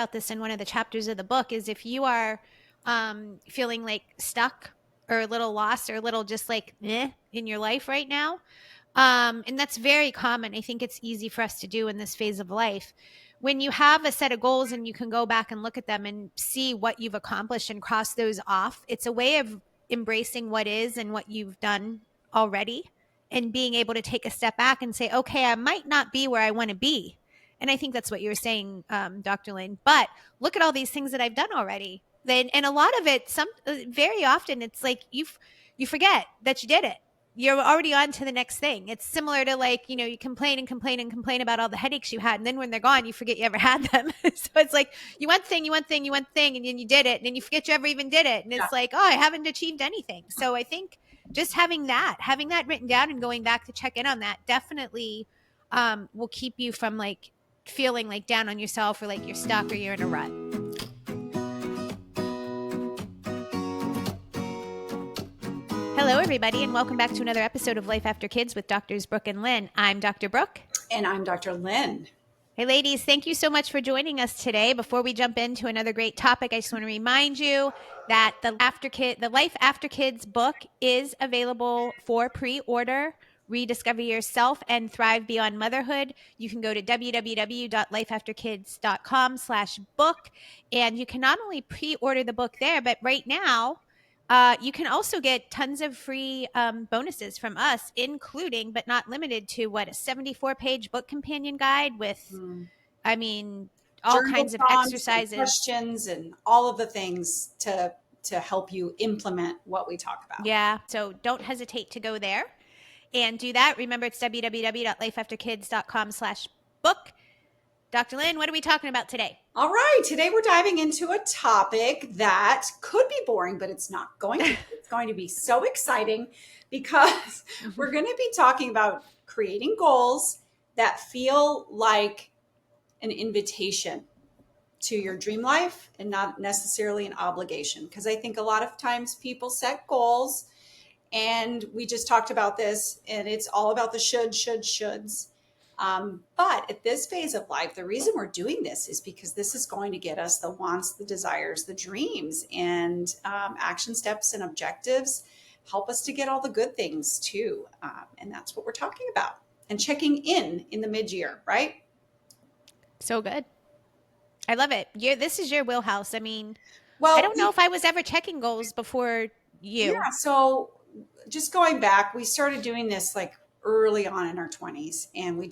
about this in one of the chapters of the book, is if you are feeling like stuck or a little lost or a little just like in your life right now, and that's very common. I think it's easy for us to do in this phase of life. When you have a set of goals and you can go back and look at them and see what you've accomplished and cross those off, it's a way of embracing what is and what you've done already, and being able to take a step back and say, okay, I might not be where I want to be. And I think that's what you were saying, Dr. Lynne, but look at all these things that I've done already. Then, and a lot of it, very often it's like you forget that you did it. You're already on to the next thing. It's similar to like, you complain and complain and complain about all the headaches you had. And then when they're gone, you forget you ever had them. So it's like you want thing, and then you did it. And then you forget you ever even did it. And it's like, oh, I haven't achieved anything. So I think just having that written down and going back to check in on that definitely will keep you from like feeling like down on yourself or like you're stuck or you're in a rut. Hello, everybody, and welcome back to another episode of Life After Kids with Doctors Brooke and Lynne. I'm Dr. Brooke. And I'm Dr. Lynne. Hey, ladies, thank you so much for joining us today. Before we jump into another great topic, I just want to remind you that the Life After Kids book is available for pre-order. Rediscover yourself and thrive beyond motherhood. You can go to www.lifeafterkids.com/book, and you can not only pre-order the book there, but right now, you can also get tons of free bonuses from us, including, but not limited to, a 74-page book companion guide with, all kinds of exercises, and questions, and all of the things to help you implement what we talk about. Yeah. So don't hesitate to go there and do that. Remember, it's www.lifeafterkids.com/book. Dr. Lynne, what are we talking about today? All right. Today we're diving into a topic that could be boring, but it's not going to be. It's going to be so exciting because we're going to be talking about creating goals that feel like an invitation to your dream life and not necessarily an obligation. Because I think a lot of times people set goals, and we just talked about this, and it's all about the shoulds. But at this phase of life, the reason we're doing this is because this is going to get us the wants, the desires, the dreams, and action steps and objectives help us to get all the good things too. And that's what we're talking about. And checking in the mid-year, right? So good. I love it. This is your wheelhouse. I mean, well, I don't know if I was ever checking goals before you. Yeah. So just going back, we started doing this like early on in our 20s, and we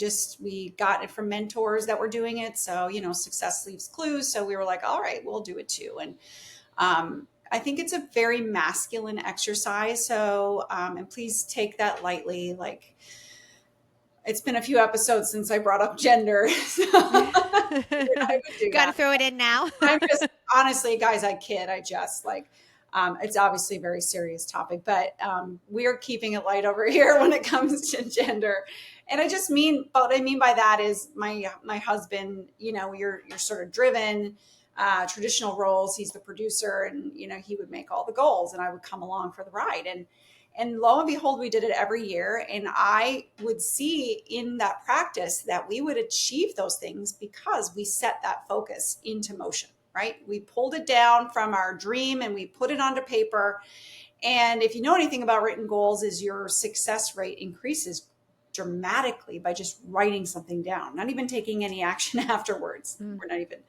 got it from mentors that were doing it. So, success leaves clues. So we were like, all right, we'll do it too. And I think it's a very masculine exercise. So, and please take that lightly. Like, it's been a few episodes since I brought up gender. So Got to throw it in now. I'm just, honestly, guys, I kid. I just like, it's obviously a very serious topic, but we're keeping it light over here when it comes to gender. And what I mean by that is my husband, you're sort of driven, traditional roles. He's the producer, and, he would make all the goals, and I would come along for the ride. And lo and behold, we did it every year. And I would see in that practice that we would achieve those things because we set that focus into motion, right? We pulled it down from our dream and we put it onto paper. And if you know anything about written goals, is your success rate increases dramatically by just writing something down, not even taking any action afterwards. We're not even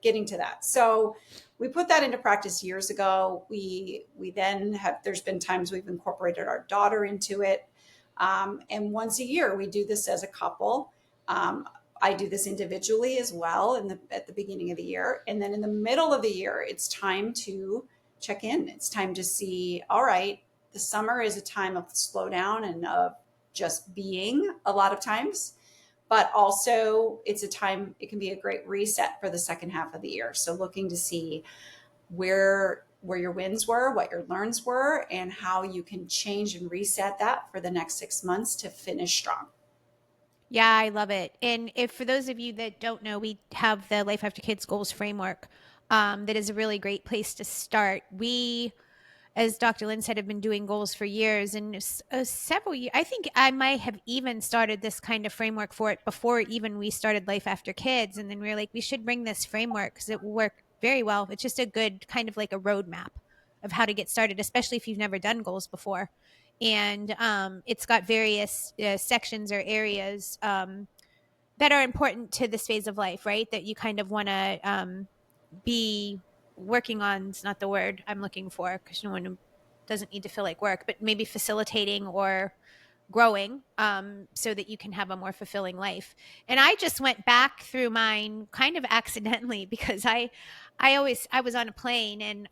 getting to that. So we put that into practice years ago. We then there's been times we've incorporated our daughter into it. And once a year, we do this as a couple. I do this individually as well at the beginning of the year. And then in the middle of the year, it's time to check in. It's time to see, all right, the summer is a time of slowdown and of just being a lot of times. But also it can be a great reset for the second half of the year. So looking to see where your wins were, what your learns were, and how you can change and reset that for the next 6 months to finish strong. Yeah, I love it. And for those of you that don't know, we have the Life After Kids Goals framework that is a really great place to start. as Dr. Lynn said, have been doing goals for years and several years. I think I might have even started this kind of framework for it before even we started Life After Kids. And then we are like, we should bring this framework because it will work very well. It's just a good kind of like a roadmap of how to get started, especially if you've never done goals before. And it's got various sections or areas that are important to this phase of life, right? That you kind of want to be working on is not the word I'm looking for because no one doesn't need to feel like work, but maybe facilitating or growing so that you can have a more fulfilling life. And I just went back through mine kind of accidentally because I was on a plane and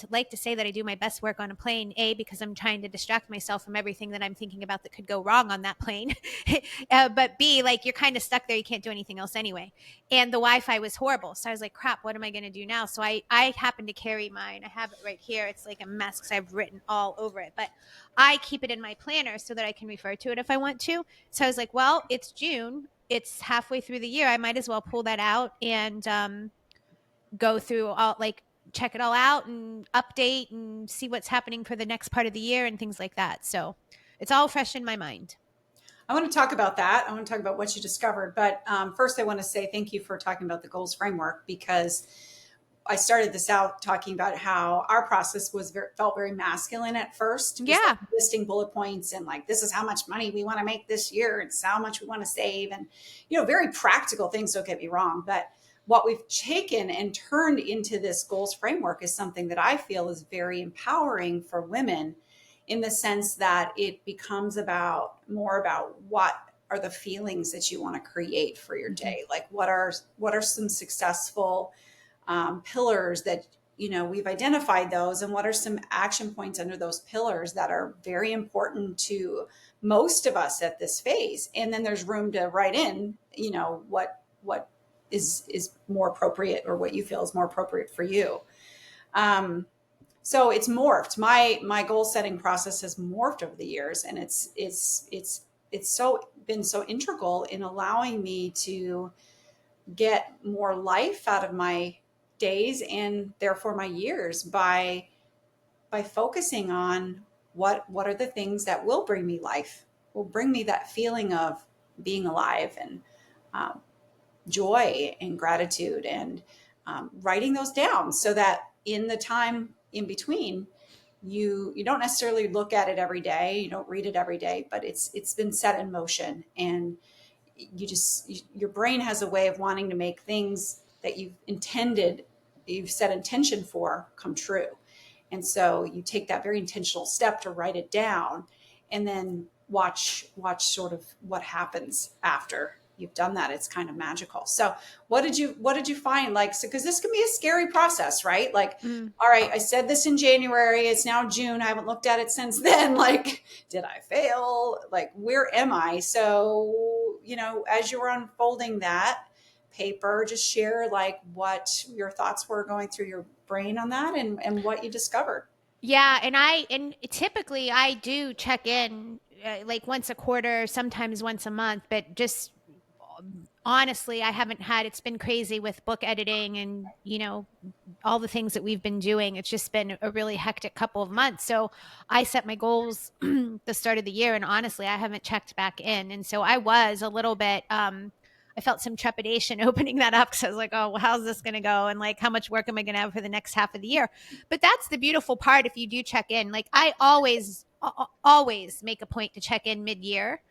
like to say that I do my best work on a plane, A, because I'm trying to distract myself from everything that I'm thinking about that could go wrong on that plane. But B, like you're kind of stuck there. You can't do anything else anyway. And the Wi-Fi was horrible. So I was like, crap, what am I going to do now? So I happen to carry mine. I have it right here. It's like a mess because I've written all over it. But I keep it in my planner so that I can refer to it if I want to. So I was like, well, it's June. It's halfway through the year. I might as well pull that out and go through all like check it all out and update and see what's happening for the next part of the year and things like that. So it's all fresh in my mind. I want to talk about that. I want to talk about what you discovered. But first, I want to say thank you for talking about the goals framework because I started this out talking about how our process felt very masculine at first, just like Yeah. listing bullet points and like this is how much money we want to make this year, and how much we want to save, and very practical things. Don't get me wrong, but what we've taken and turned into this goals framework is something that I feel is very empowering for women in the sense that it becomes more about what are the feelings that you want to create for your Mm-hmm. day, like what are some successful pillars that we've identified those, and what are some action points under those pillars that are very important to most of us at this phase. And then there's room to write in what is more appropriate, or what you feel is more appropriate for you. So it's morphed. My goal setting process has morphed over the years, and it's so been so integral in allowing me to get more life out of my days and therefore my years by focusing on what are the things that will bring me life, will bring me that feeling of being alive, and um, joy and gratitude, and writing those down so that in the time in between, you don't necessarily look at it every day, you don't read it every day, but it's been set in motion, and your brain has a way of wanting to make things that you've set intention for come true. And so you take that very intentional step to write it down, and then watch sort of what happens after you've done that. It's kind of magical. So what did you find, like, so because this can be a scary process, right? Like, Mm. all right, I said this in January, it's now June, I haven't looked at it since then. Like, did I fail? Like, where am I? So as you were unfolding that paper, just share like what your thoughts were going through your brain on that, and what you discovered. Yeah, and typically I do check in like once a quarter, sometimes once a month, but just honestly, I haven't had it's been crazy with book editing and all the things that we've been doing. It's just been a really hectic couple of months. So I set my goals the start of the year, and honestly, I haven't checked back in. And so I was a little bit I felt some trepidation opening that up because I was like, oh, well, how's this going to go? And like, how much work am I going to have for the next half of the year? But that's the beautiful part if you do check in. Like, I always make a point to check in mid-year.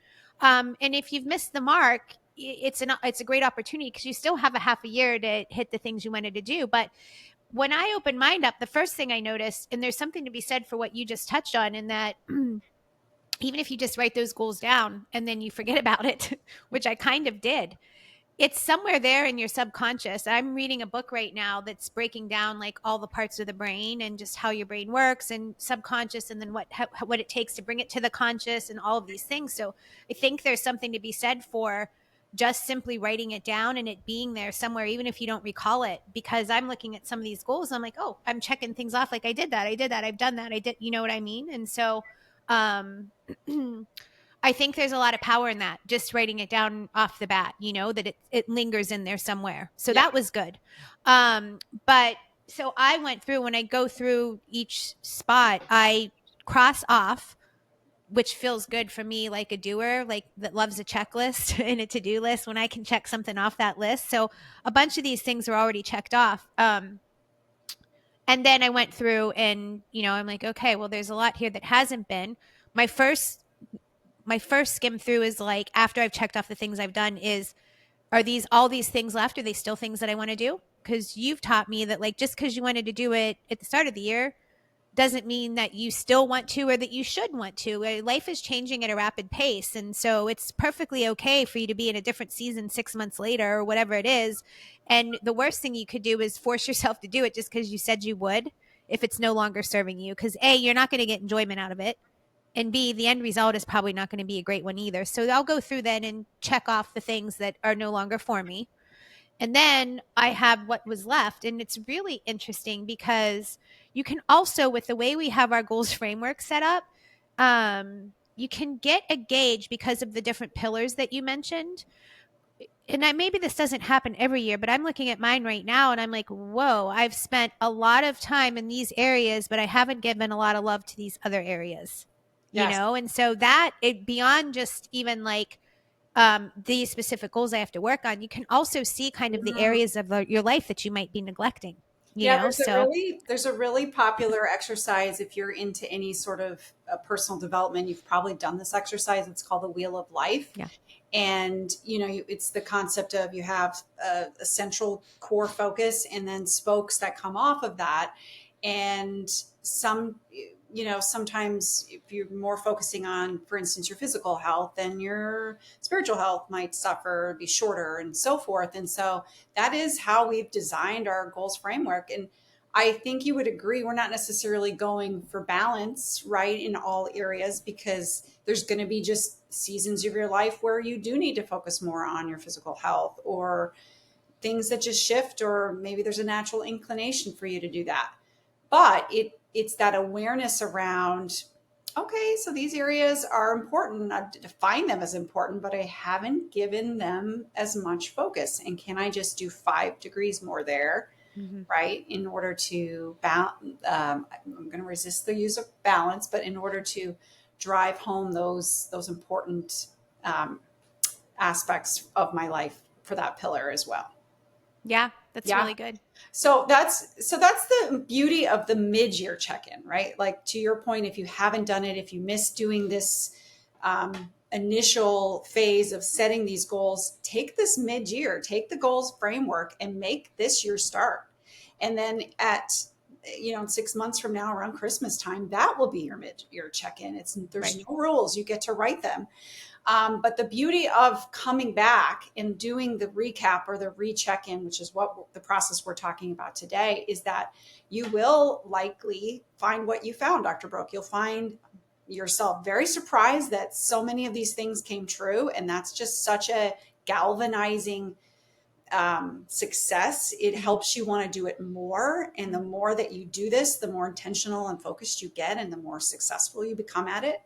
And if you've missed the mark, it's a great opportunity because you still have a half a year to hit the things you wanted to do. But when I opened mine up, the first thing I noticed, and there's something to be said for what you just touched on, in that even if you just write those goals down and then you forget about it, which I kind of did, it's somewhere there in your subconscious. I'm reading a book right now that's breaking down like all the parts of the brain and just how your brain works, and subconscious, and then what it takes to bring it to the conscious, and all of these things. So I think there's something to be said for just simply writing it down and it being there somewhere, even if you don't recall it. Because I'm looking at some of these goals, I'm like, oh, I'm checking things off. Like, I did that, I've done that, I did, you know what I mean? And so um I think there's a lot of power in that, just writing it down off the bat, that it lingers in there somewhere. So Yeah. that was good. But So I went through, when I go through each spot, I cross off, which feels good for me, like a doer, like that loves a checklist and a to-do list, when I can check something off that list. So a bunch of these things are already checked off. And then I went through and, I'm like, okay, well, there's a lot here that hasn't been. My first my first skim through is like, after I've checked off the things I've done, is, are these all these things left? Are they still things that I want to do? Because you've taught me that, like, just because you wanted to do it at the start of the year doesn't mean that you still want to, or that you should want to. Life is changing at a rapid pace. And so it's perfectly okay for you to be in a different season 6 months later, or whatever it is. And the worst thing you could do is force yourself to do it just because you said you would, if it's no longer serving you. Because A, you're not going to get enjoyment out of it. And B, the end result is probably not going to be a great one either. So I'll go through then and check off the things that are no longer for me. And then I have what was left. And it's really interesting because you can also, with the way we have our goals framework set up, you can get a gauge because of the different pillars that you mentioned. And maybe this doesn't happen every year, but I'm looking at mine right now and I'm like, whoa, I've spent a lot of time in these areas, but I haven't given a lot of love to these other areas, Yes. And so that, it beyond just even like, these specific goals I have to work on, you can also see kind of the areas of your life that you might be neglecting, Yeah, So, there's a really popular exercise if you're into any sort of personal development. You've probably done this exercise. It's called the Wheel of Life, yeah. and it's the concept of, you have a central core focus and then spokes that come off of that, and sometimes if you're more focusing on, for instance, your physical health, then your spiritual health might suffer, be shorter, and so forth. And so that is how we've designed our goals framework. And I think you would agree, we're not necessarily going for balance, right, in all areas, because there's going to be just seasons of your life where you do need to focus more on your physical health, or things that just shift, or maybe there's a natural inclination for you to do that. But it's that awareness around, okay, so these areas are important. I've defined them as important, but I haven't given them as much focus. And can I just do 5 degrees more there, Mm-hmm. right? In order to I'm going to resist the use of balance, but in order to drive home those important um, aspects of my life for that pillar as well. Yeah, that's Yeah. really good. So that's the beauty of the mid-year check-in, right? Like, to your point, if you haven't done it, if you missed doing this initial phase of setting these goals, take this mid-year, take the goals framework, and make this your start. And then at 6 months from now, around Christmas time, that will be your mid-year check-in. There's Right. no rules; you get to write them. But the beauty of coming back and doing the recap or the recheck in, which is what the process we're talking about today, is that you will likely find what you found, Dr. Brooke. You'll find yourself very surprised that so many of these things came true. And that's just such a galvanizing success. It Mm-hmm. helps you want to do it more. And the more that you do this, the more intentional and focused you get, and the more successful you become at it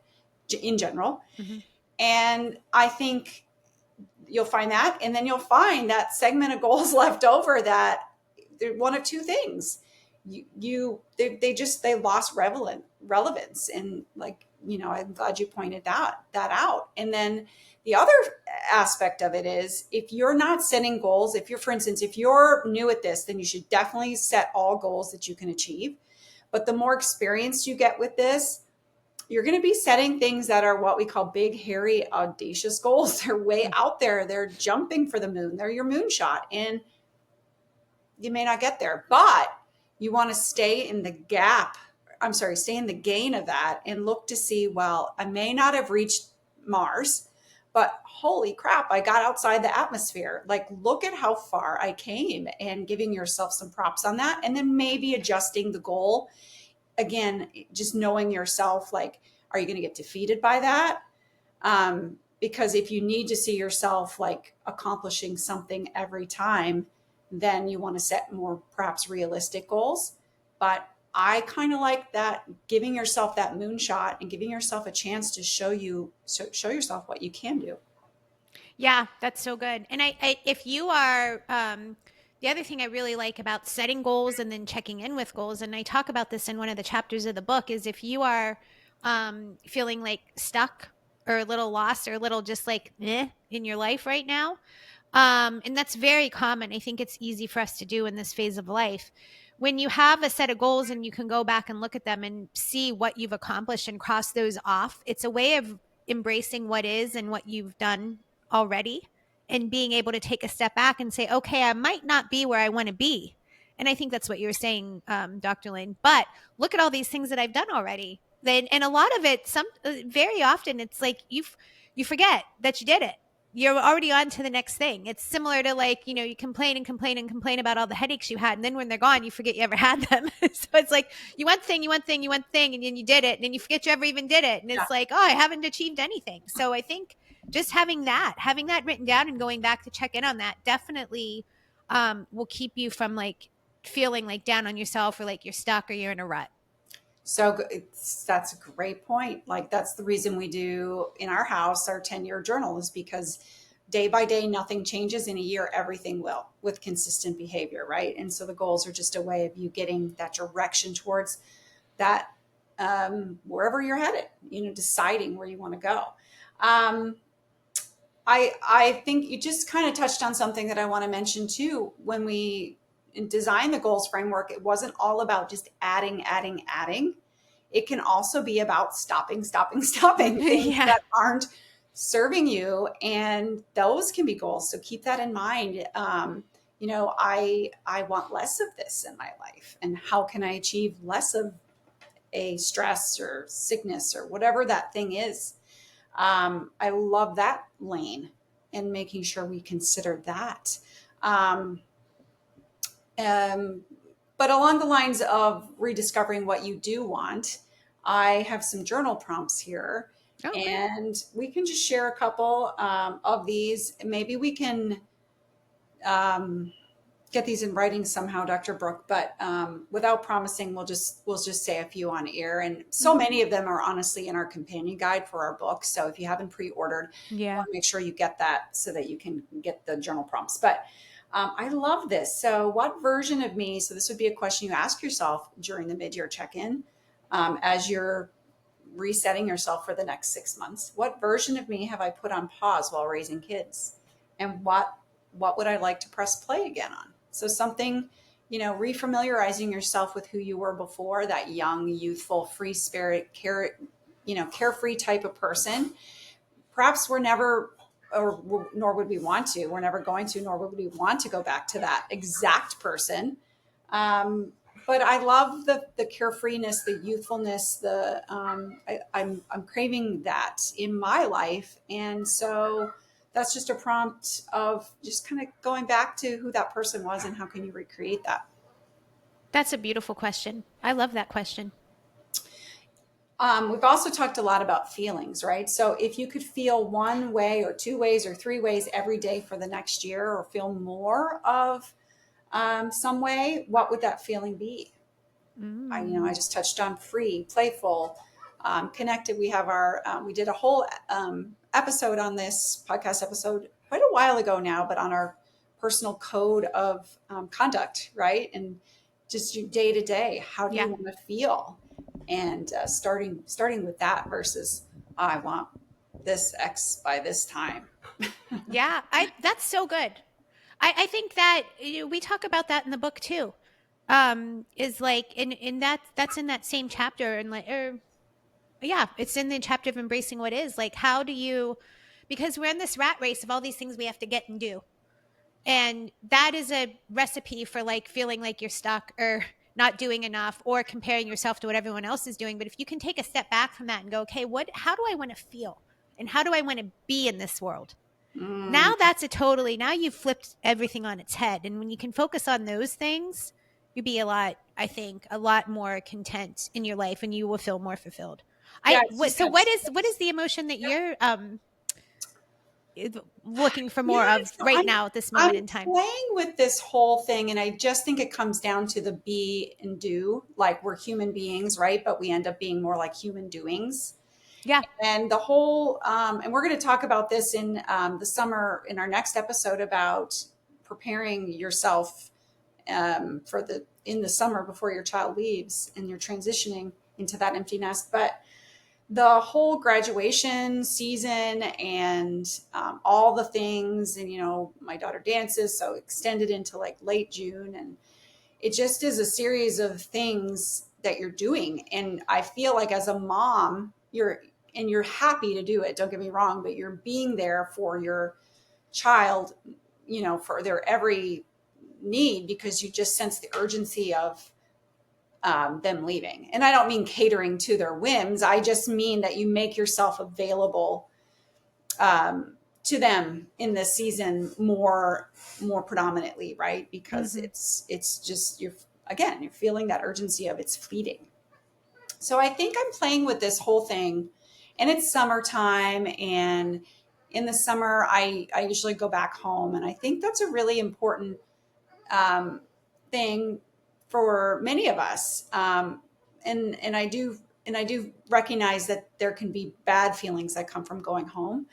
in general. Mm-hmm. And I think you'll find that. And then you'll find that segment of goals left over that they're one of two things. They lost relevance. And, like, I'm glad you pointed that out. And then the other aspect of it is, if you're not setting goals, for instance, if you're new at this, then you should definitely set all goals that you can achieve. But the more experience you get with this, you're going to be setting things that are what we call big, hairy, audacious goals. They're way out there. They're jumping for the moon. They're your moonshot. And you may not get there, but you want to stay in the gap. I'm sorry, stay in the gain of that and look to see, well, I may not have reached Mars, but holy crap, I got outside the atmosphere. Like, look at how far I came, and giving yourself some props on that. And then maybe adjusting the goal. Again, just knowing yourself, like, are you going to get defeated by that? Because if you need to see yourself like accomplishing something every time, then you want to set more perhaps realistic goals. But I kind of like that, giving yourself that moonshot and giving yourself a chance to show yourself what you can do. Yeah, that's so good. And if you are The other thing I really like about setting goals and then checking in with goals, and I talk about this in one of the chapters of the book, is if you are feeling like stuck or a little lost or a little just like in your life right now, and that's very common. I think it's easy for us to do in this phase of life. When you have a set of goals and you can go back and look at them and see what you've accomplished and cross those off, it's a way of embracing what is and what you've done already and being able to take a step back and say, okay, I might not be where I want to be. And I think that's what you were saying, Dr. Lynn. But look at all these things that I've done already. Then, and a lot of it, very often, it's like you forget that you did it. You're already on to the next thing. It's similar to like, you complain and complain and complain about all the headaches you had. And then when they're gone, you forget you ever had them. So it's like you want thing, you want thing, you want thing, and then you did it. And then you forget you ever even did it. And Yeah. it's like, oh, I haven't achieved anything. So I think just having that written down and going back to check in on that definitely will keep you from like feeling like down on yourself or like you're stuck or you're in a rut. So that's a great point. Like that's the reason we do in our house our 10-year journal, is because day by day nothing changes. In a year everything will, with consistent behavior, right? And so the goals are just a way of you getting that direction towards that, wherever you're headed, deciding where you want to go. um, I think you just kind of touched on something that I want to mention too. When we designed the goals framework, it wasn't all about just adding, adding, adding. It can also be about stopping, stopping, stopping things Yeah. that aren't serving you, and those can be goals. So keep that in mind. I want less of this in my life, and how can I achieve less of a stress or sickness or whatever that thing is? I love that lane, and making sure we consider that. Um, um, but along the lines of rediscovering what you do want, I have some journal prompts here, Oh, great. and we can just share a couple of these. Maybe we can um, get these in writing somehow, Dr. Brooke, but without promising, we'll just say a few on air. And so Mm-hmm. many of them are honestly in our companion guide for our book. So if you haven't pre-ordered, you Yeah. want to make sure you get that so that you can get the journal prompts. But I love this. So what version of me, so this would be a question you ask yourself during the mid-year check-in, as you're resetting yourself for the next 6 months. What version of me have I put on pause while raising kids? And what would I like to press play again on? So something, refamiliarizing yourself with who you were before, that young, youthful, free spirit, carefree type of person. Perhaps we're never, or nor would we want to. We're never going to, nor would we want to go back to that exact person. Um, but I love the carefreeness, the youthfulness, I'm craving that in my life, and so that's just a prompt of just kind of going back to who that person was and how can you recreate that. That's a beautiful question. I love that question. We've also talked a lot about feelings, right? So if you could feel one way or two ways or three ways every day for the next year, or feel more of some way, what would that feeling be? I Mm. just touched on free, playful, connected. We did a whole episode on this podcast episode quite a while ago now, but on our personal code of conduct, right? And just your day to day, how do you Yeah. want to feel? And starting with that versus I want this X by this time. Yeah. That's so good. I think that we talk about that in the book too. Is like in that's in that same chapter, and like yeah, it's in the chapter of embracing what is. Like how do you, because we're in this rat race of all these things we have to get and do. And that is a recipe for like feeling like you're stuck or not doing enough or comparing yourself to what everyone else is doing. But if you can take a step back from that and go, okay, how do I want to feel? And how do I want to be in this world? Mm, Now that's a totally, now you've flipped everything on its head. And when you can focus on those things, you'd be I think, a lot more content in your life and you will feel more fulfilled. yeah, it's just So that what is the emotion that you're looking for Yeah, more of so right I'm now at this moment I'm in time? playing with this whole thing, and I just think it comes down to the be and do. Like we're human beings, right? But we end up being more like human doings. Yeah. And the whole, and we're going to talk about this in the summer in our next episode about preparing yourself for the in the summer before your child leaves and you're transitioning into that empty nest. But the whole graduation season and all the things, and my daughter dances, so extended into like late June, and it just is a series of things that you're doing. And I feel like as a mom, you're happy to do it, don't get me wrong, but you're being there for your child, for their every need, because you just sense the urgency of them leaving. And I don't mean catering to their whims. I just mean that you make yourself available to them in this season more predominantly, right? Because Mm-hmm. it's just you're feeling that urgency of it's fleeting. So I think I'm playing with this whole thing, and it's summertime, and in the summer I usually go back home, and I think that's a really important um, thing for many of us. And I do recognize that there can be bad feelings that come from going home.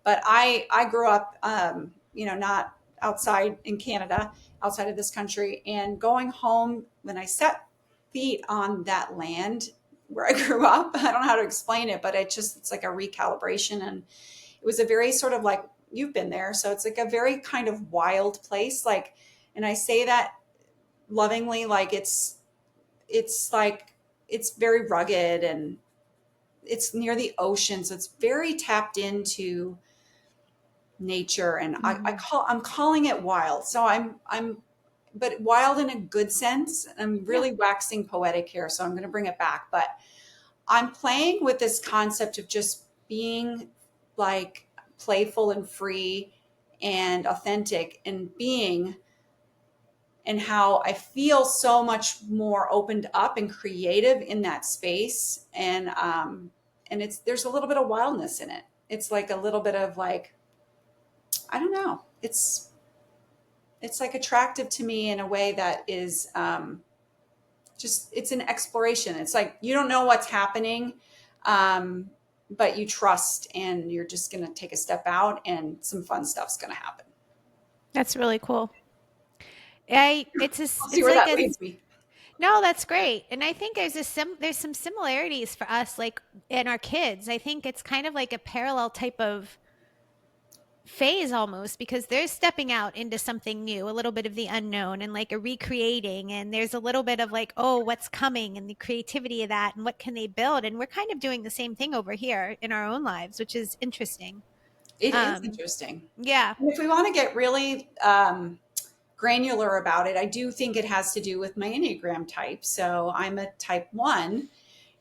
But I grew up, not outside in Canada, outside of this country, and going home when I set feet on that land where I grew up, I don't know how to explain it, but it's like a recalibration, and it was a very sort of like, you've been there, so it's like a very kind of wild place, like, and I say that lovingly, like it's like it's very rugged, and it's near the ocean, so it's very tapped into nature, and Mm-hmm. I'm calling it wild. So I'm but wild in a good sense. I'm Yeah. really waxing poetic here, so I'm going to bring it back. But I'm playing with this concept of just being like playful and free and authentic, and being, and how I feel so much more opened up and creative in that space. And it's there's a little bit of wildness in it. It's like a little bit of like, I don't know. It's like attractive to me in a way that is just, it's an exploration. It's like you don't know what's happening, um, but you trust, and you're just going to take a step out, and some fun stuff's going to happen. That's really cool. I it's a I'll see it's where like that a leads me. no, that's great. And I think there's some similarities for us, like in our kids. I think it's kind of like a parallel type of phase almost, because they're stepping out into something new, a little bit of the unknown, and like a recreating, and there's a little bit of like, oh, what's coming, and the creativity of that, and what can they build. And we're kind of doing the same thing over here in our own lives, which is interesting. It is Um interesting. yeah. And if we want to get really granular about it, I do think it has to do with my Enneagram type. So I'm a type 1,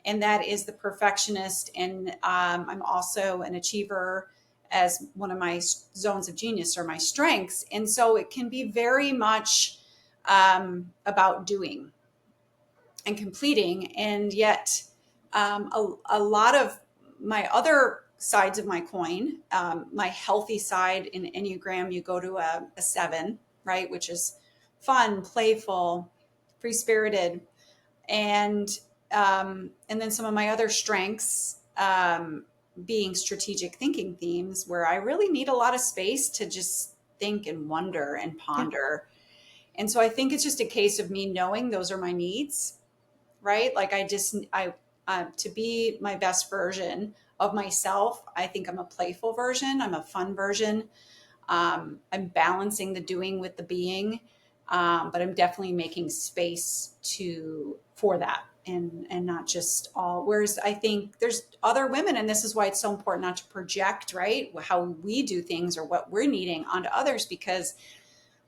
and that is the perfectionist. And I'm also an achiever as one of my zones of genius, or my strengths. And so it can be very much about doing and completing. And yet, a lot of my other sides of my coin, my healthy side in Enneagram, you go to a 7, right? Which is fun, playful, free spirited. And then some of my other strengths, being strategic thinking themes, where I really need a lot of space to just think and wonder and Yeah. ponder. And so I think it's just a case of me knowing those are my needs, right? Like to be my best version of myself, I think I'm a playful version, I'm a fun version. I'm balancing the doing with the being, but I'm definitely making space to for that, and not just all. Whereas I think there's other women, and this is why it's so important not to project, right, how we do things or what we're needing onto others, because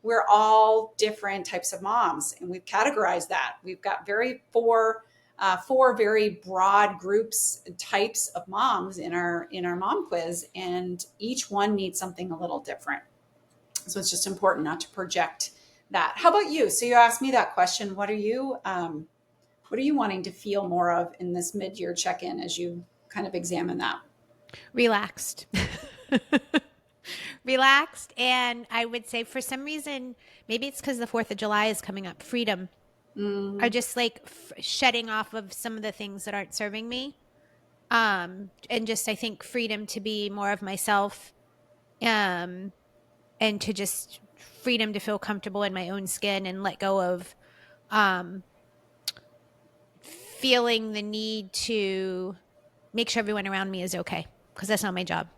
we're all different types of moms, and we've categorized that. We've got four very broad groups and types of moms in our mom quiz, and each one needs something a little different. So it's just important not to project that. How about you? So you asked me that question. What are you wanting to feel more of in this mid-year check-in as you kind of examine that? Relaxed. Relaxed. And I would say for some reason, maybe it's because the 4th of July is coming up, freedom. I Mm, just like shedding off of some of the things that aren't serving me. And just, I think, freedom to be more of myself. Um, and to just freedom to feel comfortable in my own skin and let go of um, feeling the need to make sure everyone around me is okay, because that's not my job.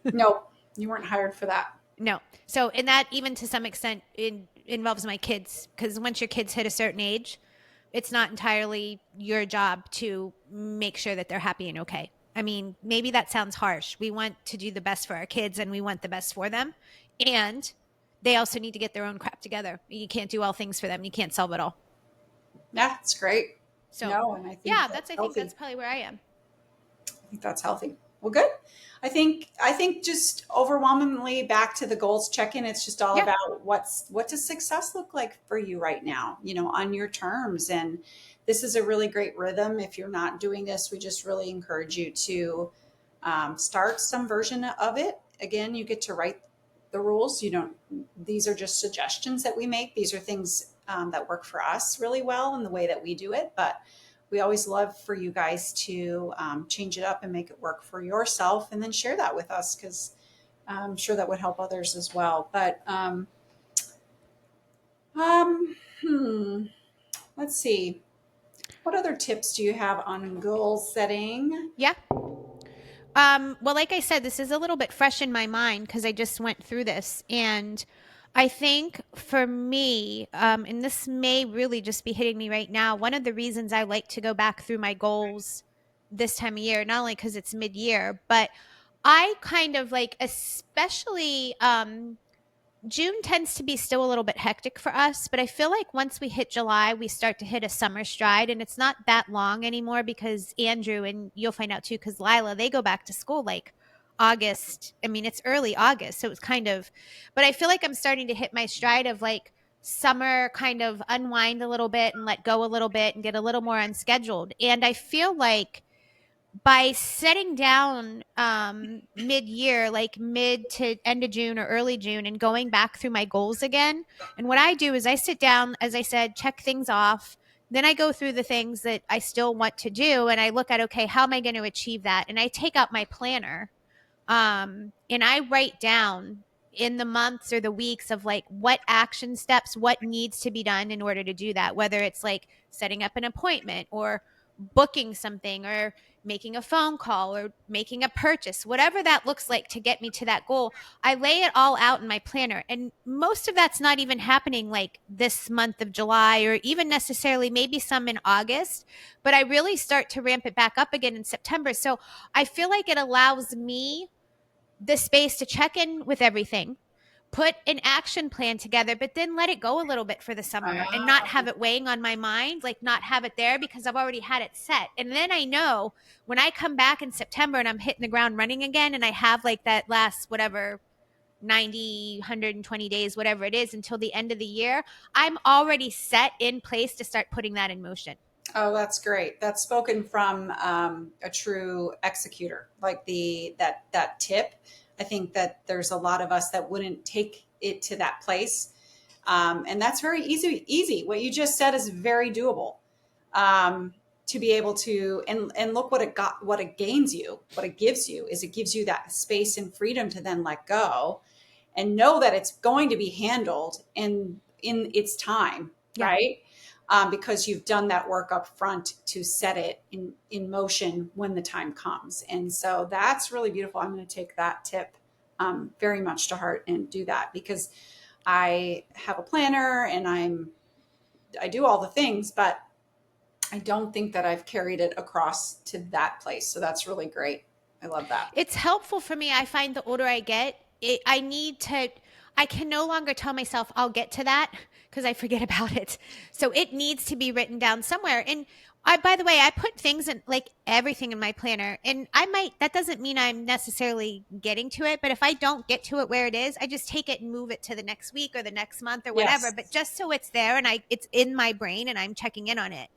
No, you weren't hired for that. No. So, and that even to some extent it involves my kids, because once your kids hit a certain age, it's not entirely your job to make sure that they're happy and okay. I mean, maybe that sounds harsh. We want to do the best for our kids and we want the best for them. And they also need to get their own crap together. You can't do all things for them. You can't solve it all. Yeah, it's great. So, No, and I think yeah, that's I think healthy. that's probably where I am. I think that's healthy. Well, good. I think just overwhelmingly back to the goals check-in. It's just all Yeah. about what does success look like for you right now, on your terms. And this is a really great rhythm. If you're not doing this, we just really encourage you to start some version of it. Again, you get to write the rules. You don't, these are just suggestions that we make. These are things that work for us really well in the way that we do it. But we always love for you guys to change it up and make it work for yourself and then share that with us, because I'm sure that would help others as well. But um, hmm, let's see. What other tips do you have on goal setting? Yeah. Well, like I said, this is a little bit fresh in my mind because I just went through this. And I think for me, and this may really just be hitting me right now, one of the reasons I like to go back through my goals this time of year, not only because it's mid year, but I kind of like, especially June tends to be still a little bit hectic for us, but I feel like once we hit July, we start to hit a summer stride, and it's not that long anymore because Andrew, and you'll find out too, because Lila, they go back to school like August. I mean, it's early August, so it's kind of, but I feel like I'm starting to hit my stride of like summer kind of unwind a little bit and let go a little bit and get a little more unscheduled. And I feel like by setting down mid-year, like mid to end of June or early June, and going back through my goals again. And what I do is I sit down, as I said, check things off. Then I go through the things that I still want to do, and I look at, okay, how am I going to achieve that? And I take out my planner, and I write down in the months or the weeks of like what action steps, what needs to be done in order to do that, whether it's like setting up an appointment or booking something or making a phone call or making a purchase, whatever that looks like to get me to that goal. I lay it all out in my planner. And most of that's not even happening like this month of July or even necessarily maybe some in August, but I really start to ramp it back up again in September. So I feel like it allows me the space to check in with everything, put an action plan together, but then let it go a little bit for the summer and not have it weighing on my mind, like not have it there because I've already had it set. And then I know when I come back in September and I'm hitting the ground running again and I have like that last whatever 90, 120 days, whatever it is until the end of the year, I'm already set in place to start putting that in motion. Oh, that's great. That's spoken from a true executor. Like that tip. I think that there's a lot of us that wouldn't take it to that place, and that's very easy. Easy. What you just said is very doable. To be able to and look what it got, what it gains you, what it gives you is it gives you that space and freedom to then let go and know that it's going to be handled in its time, Yeah. right? Because you've done that work up front to set it in motion when the time comes. And so that's really beautiful. I'm going to take that tip very much to heart and do that, because I have a planner and I do all the things, but I don't think that I've carried it across to that place. So that's really great. I love that. It's helpful for me. I find the older I get, I can no longer tell myself I'll get to that because I forget about it. So it needs to be written down somewhere. And by the way, I put things in like everything in my planner, and that doesn't mean I'm necessarily getting to it, but if I don't get to it where it is, I just take it and move it to the next week or the next month or whatever. Yes. But just so it's there and it's in my brain and I'm checking in on it.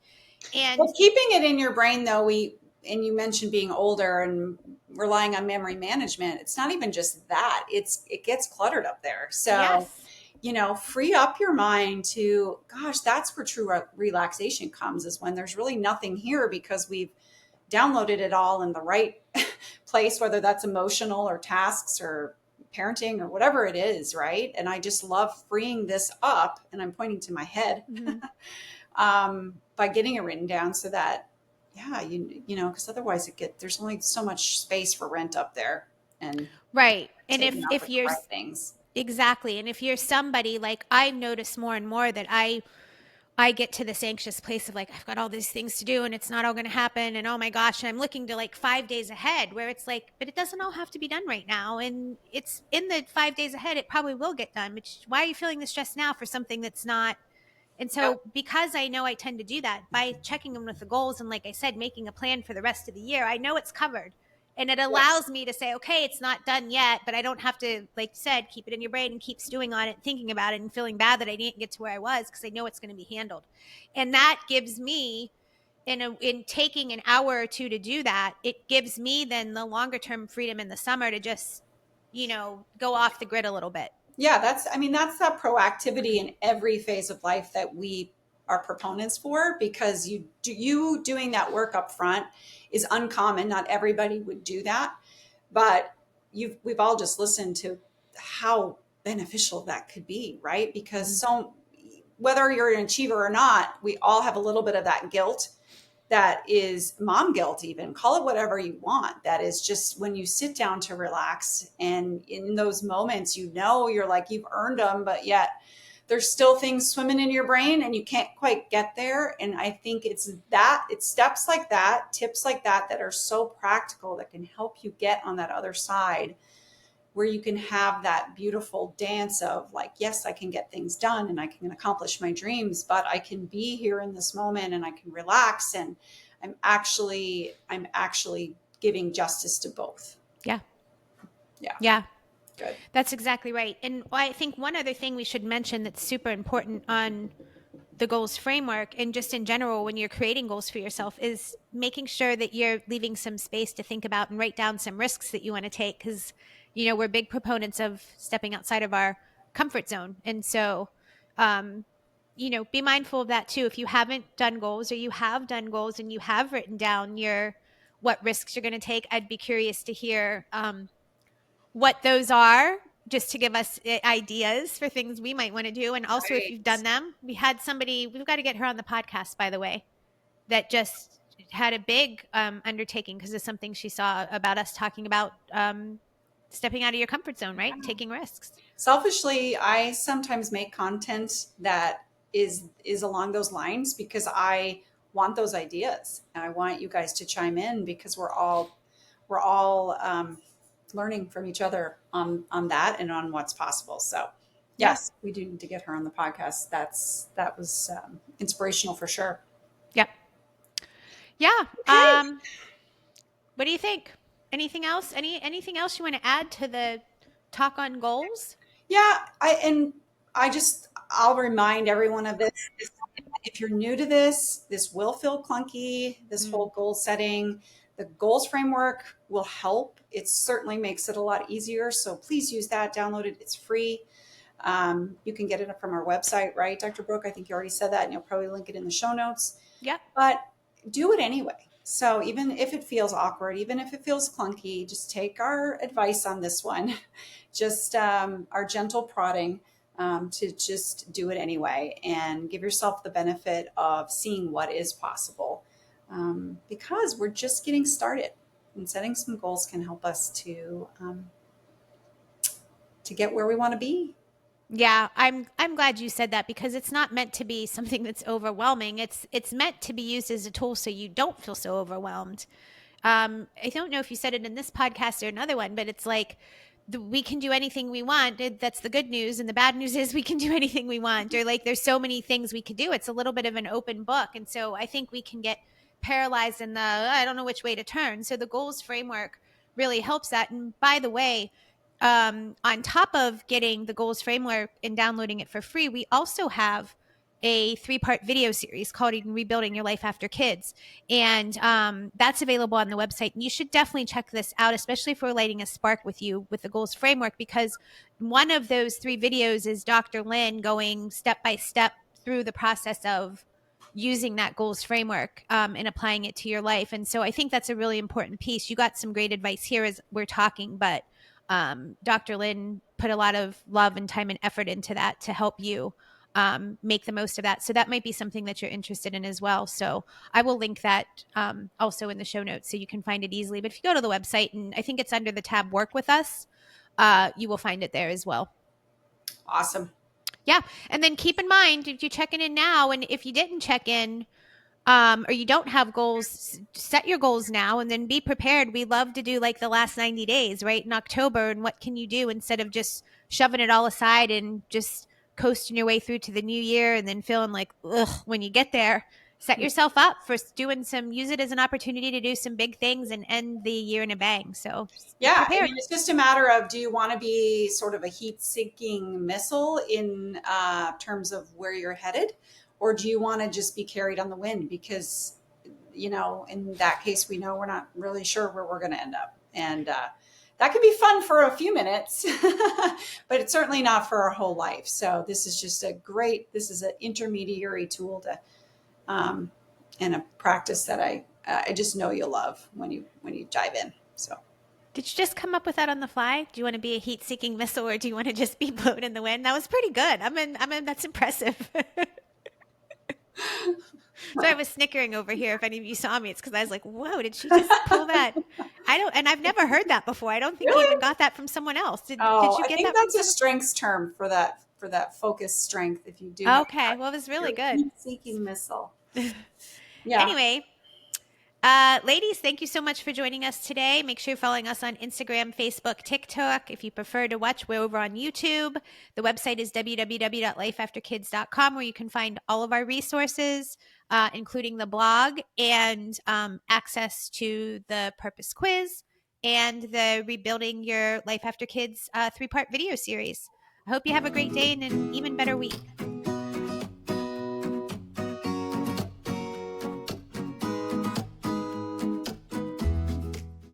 Well, And keeping it in your brain though, and you mentioned being older and relying on memory management. It's not even just that. It gets cluttered up there. So, yes. free up your mind to, gosh, that's where true relaxation comes, is when there's really nothing here because we've downloaded it all in the right place, whether that's emotional or tasks or parenting or whatever it is, right? And I just love freeing this up, and I'm pointing to my head, Mhm. by getting it written down so that, yeah, you know, because otherwise there's only so much space for rent up there, and Right. And taking out the if you're right things. exactly, and if you're somebody like I notice more and more that I get to this anxious place of like, I've got all these things to do and it's not all going to happen. And oh my gosh, and I'm looking to like 5 days ahead where it's like, but it doesn't all have to be done right now. And it's in the 5 days ahead, it probably will get done. But why are you feeling the stress now for something that's not? And Yep. so, because I know I tend to do that by checking them with the goals and, like I said, making a plan for the rest of the year, I know it's covered. And it Yes. allows me to say, okay, it's not done yet, but I don't have to, like you said, keep it in your brain and keep stewing on it, thinking about it, and feeling bad that I didn't get to where I was because I know it's going to be handled. And that gives me, in taking an hour or two to do that, it gives me then the longer term freedom in the summer to just, go off the grid a little bit. Yeah, I mean, that's that proactivity in every phase of life that we are proponents for, because you doing that work up front is uncommon. Not everybody would do that, but we've all just listened to how beneficial that could be, right? Because Mhm. so whether you're an achiever or not, we all have a little bit of that guilt, that is mom guilt, even call it whatever you want. That is just when you sit down to relax, and in those moments, you're like, you've earned them, but yet there's still things swimming in your brain and you can't quite get there. And I think it's steps like that, tips like that are so practical, that can help you get on that other side, where you can have that beautiful dance of like, yes, I can get things done and I can accomplish my dreams, but I can be here in this moment and I can relax, and I'm actually giving justice to both. Yeah. Yeah. Yeah. Good. That's exactly right. And I think one other thing we should mention that's super important on the goals framework and just in general when you're creating goals for yourself is making sure that you're leaving some space to think about and write down some risks that you want to take, because we're big proponents of stepping outside of our comfort zone. And so be mindful of that too. If you haven't done goals, or you have done goals and you have written down your what risks you're going to take, I'd be curious to hear what those are, just to give us ideas for things we might want to do. And also, if you've Right. done them, we've got to get her on the podcast, by the way, that just had a big undertaking because of something she saw about us talking about stepping out of your comfort zone, right? And taking risks. Selfishly, I sometimes make content that is along those lines, because I want those ideas and I want you guys to chime in, because we're all learning from each other on that and on what's possible. So Yeah. yes, we do need to get her on the podcast. That was inspirational for sure. Yep. Yeah. Okay. What do you think? Anything else? Anything else you want to add to the talk on goals? Yeah, I'll remind everyone of this. If you're new to this will feel clunky, this Mm, whole goal setting. The goals framework will help. It certainly makes it a lot easier. So please use that, download it. It's free. You can get it from our website, right, Dr. Brooke? I think you already said that, and you'll probably link it in the show notes. yep. But do it anyway. So even if it feels awkward, even if it feels clunky, just take our advice on this one. Just our gentle prodding, to just do it anyway and give yourself the benefit of seeing what is possible, because we're just getting started. And setting some goals can help us to get where we want to be. Yeah, I'm glad you said that because it's not meant to be something that's overwhelming. It's meant to be used as a tool so you don't feel so overwhelmed. I don't know if you said it in this podcast or another one, but it's like we can do anything we want. That's the good news, and the bad news is we can do anything we want. Or like there's so many things we could do. It's a little bit of an open book, and so I think we can get paralyzed in the I don't know which way to turn. So the goals framework really helps that. And by the way, on top of getting the goals framework and downloading it for free, we also have a 3-part video series called Rebuilding Your Life After Kids. And that's available on the website. And you should definitely check this out, especially if we're lighting a spark with you with the goals framework, because one of those 3 videos is Dr. Lynne going step by step through the process of using that goals framework and applying it to your life. And so I think that's a really important piece. You got some great advice here as we're talking, but Dr. Lynne put a lot of love and time and effort into that to help you make the most of that. So that might be something that you're interested in as well. So I will link that also in the show notes so you can find it easily. But if you go to the website, and I think it's under the tab Work With Us, you will find it there as well. Awesome. Yeah. And then keep in mind, if you're checking in now, and if you didn't check in, or you don't have goals, set your goals now and then be prepared. We love to do like the last 90 days, right? In October. And what can you do instead of just shoving it all aside and just coasting your way through to the new year and then feeling like, ugh, when you get there, set yourself up for use it as an opportunity to do some big things and end the year in a bang. So be Yeah, I prepared. mean, it's just a matter of, do you want to be sort of a heat-seeking missile in terms of where you're headed, or do you want to just be carried on the wind? Because, in that case, we know we're not really sure where we're going to end up, and that could be fun for a few minutes, but it's certainly not for our whole life. So this is just this is an intermediary tool to, and a practice that I just know you'll love when you dive in. So. Did you just come up with that on the fly? Do you want to be a heat-seeking missile, or do you want to just be blown in the wind? That was pretty good. That's impressive. So I was snickering over here. If any of you saw me, it's because I was like, "Whoa, did she just pull that?" And I've never heard that before. I don't think you even Really? got that from someone else. Did Oh, you I get think that from that's a someone? strengths term for that focus strength. If you do have Okay, that, well, it was you're really a good. heat-seeking missile. Yeah. Anyway, ladies, thank you so much for joining us today. Make sure you're following us on Instagram, Facebook, TikTok. If you prefer to watch, we're over on YouTube. The website is www.lifeafterkids.com, where you can find all of our resources, including the blog and access to the purpose quiz and the Rebuilding Your Life After Kids 3-part video series. I hope you have a great day and an even better week.